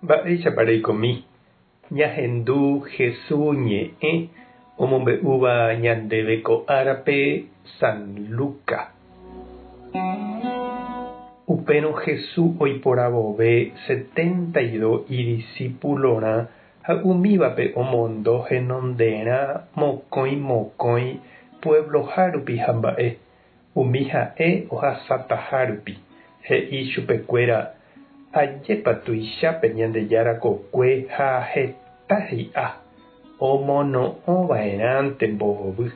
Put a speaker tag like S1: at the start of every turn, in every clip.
S1: Mba'éichapareikomi ñahendu Jesús ñe'ẽ omombe'úva ñandéve ko árape San Lucas. Upérõ Jesús oipóra vove 72 idiscípulorã ha umívape omondo henondérã mokõi puebloha rupi ha mba'e umi ha'e ohasátaha rupi he'i chupekuéra ajépa tuichápe Ñandejára kokue ha heta hi'a omono'õva'erãnte mbohovy.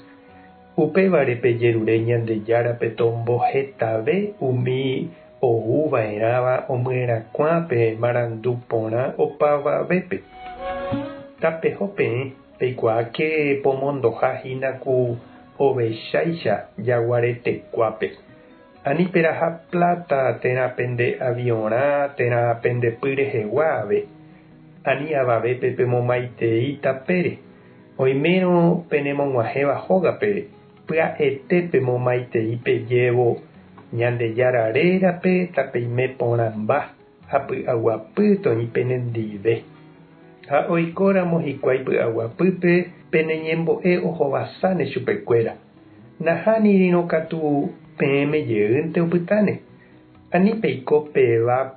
S1: Upevarépe jerure Ñandejárape tombohetave umi ouva'erãva omyrakuãpe marandu porã opavavépe. Tapeho peẽ peikuaake pomondohahína ku ovecháicha jaguaretekuápe. Ani peraha pláta térãpente aviõrã térãpentepy reheguáve. Ani avavépe pemomaitei tapére. Oimérõ penemog̃uahẽva hógape pya'ete pemomaitei pejévo Ñandejára rérape tapeime porãmba ha py'aguapýtõi penendive. Ha oikóramo hikuái py'aguapýpe peneñembo'e ohovasáne chupekuéra. Nahánirõ katu peẽme jeýnte opytáne. Ani peiko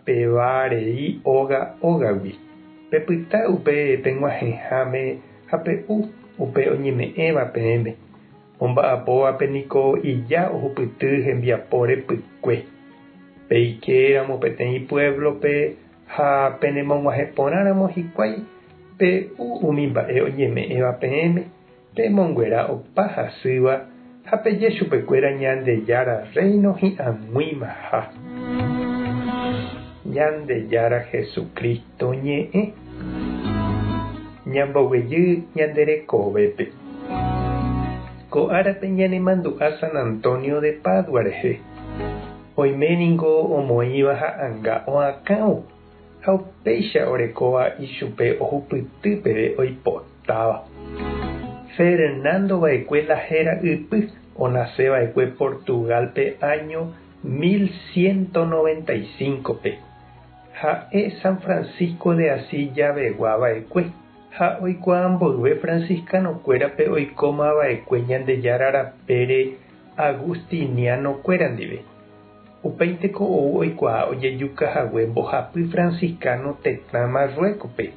S1: pevarei ógagui. Pepyta upe peg̃uahẽháme ha pe'u upe oñeme'ẽva peẽme. Omba'apóvape niko ija ohupyty hembiapóre pykue. Peikéramo peteĩ pueblope ha penemog̃uahẽ porãramo hikuái pe'u umi mba'e oñeme'ẽva peẽme pemonguera opa hasýva ha peje chupekuéra Ñandejára reino hi'ãngúimaha. Ñandejára Jesucristo ñe'ẽ ñamboguejy ñanderekovépe. Ko árape ñanemandu'a San Antonio de Padua rehe. Oiméniko omoĩva ha anga oakãvo ha upéicha orekóva ichupe ohupyty peve oipotáva. Fernando va'ekue la héra ypy onasẽva'ekue Portugalpe año 1195pe. Ha'e San Francisco de Asís javeguava'ekue. Ha oikuaa mboyve franciscanokuérape oikómava'ekue Ñandejára rapére agustinianokuéra ndive. Upéinteko ou oikuaa ojejukahague mbohapy franciscano tetã Marruécope.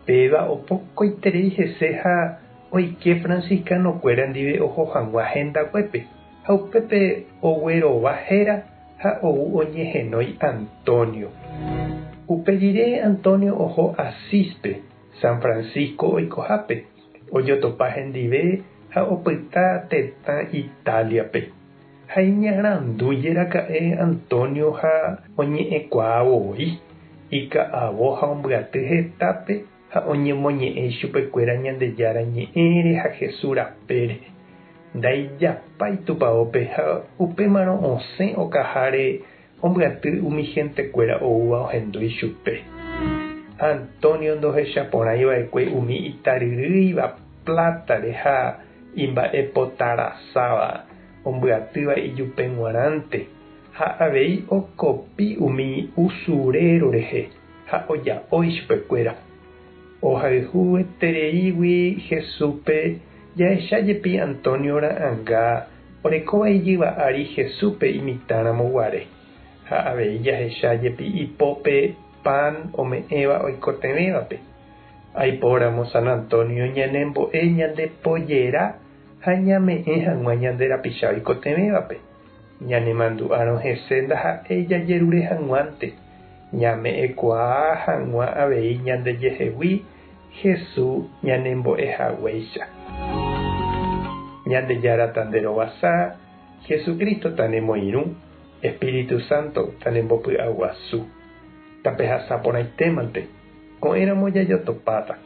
S1: Péva opokoiterei hese ha oike franciscanokuéra ndive oho hag̃ua hendaguépe. Ha upépe oguerova héra ha ou oñehenói Antonio. Upe rire Antonio oho Asíspe. San Francisco oikohápe ojotopa hendive ha opyta tetã Italiape. Ha iñarandújeraka'e Antonio ha oñe'ẽkuaavoi ika'avo ha ombyaty hetápe ha oñemoñe'ẽ chupekuéra Ñandejára ñe'ẽre ha Jesús rapére. Ndaijapái tupãópe ha upémarõ osẽ okaháre ombyaty umi hentekuéra oúva ohendúi chupe. Antonio ndohechaporãiva'ekue umi itaryrýiva plátare ha imba'epotarãsáva ombyatýva ijupe g̃uarãnte ha avei okopi umi usurero rehe ha oja'ói chupekuéra. Ohayhuetereígui Jesúspe jahechájepi Antonio ra'ãnga orekóva ijyva ári Jesúspe imitáramo guare ha avei jahechájepi ipópe pan ome'ẽva oikotevẽvape. Aipóramo San Antonio ñanembo'e ñandepojera ha ñame'ẽ hag̃ua ñande rapicha oikotevẽvape. Ñanemandu'árõ hese ndaha'e jajerure hag̃uánte. Ñame'ẽkuaa hag̃ua avei ñandejehegui Jesús ñanembo'ehaguéicha. Ñandejára tanderovasa, Jesucristo tanemoirũ, Espíritu Santo tanembopy'aguasu. Tapehasáporãitémante ko'ẽramo jajotopáta.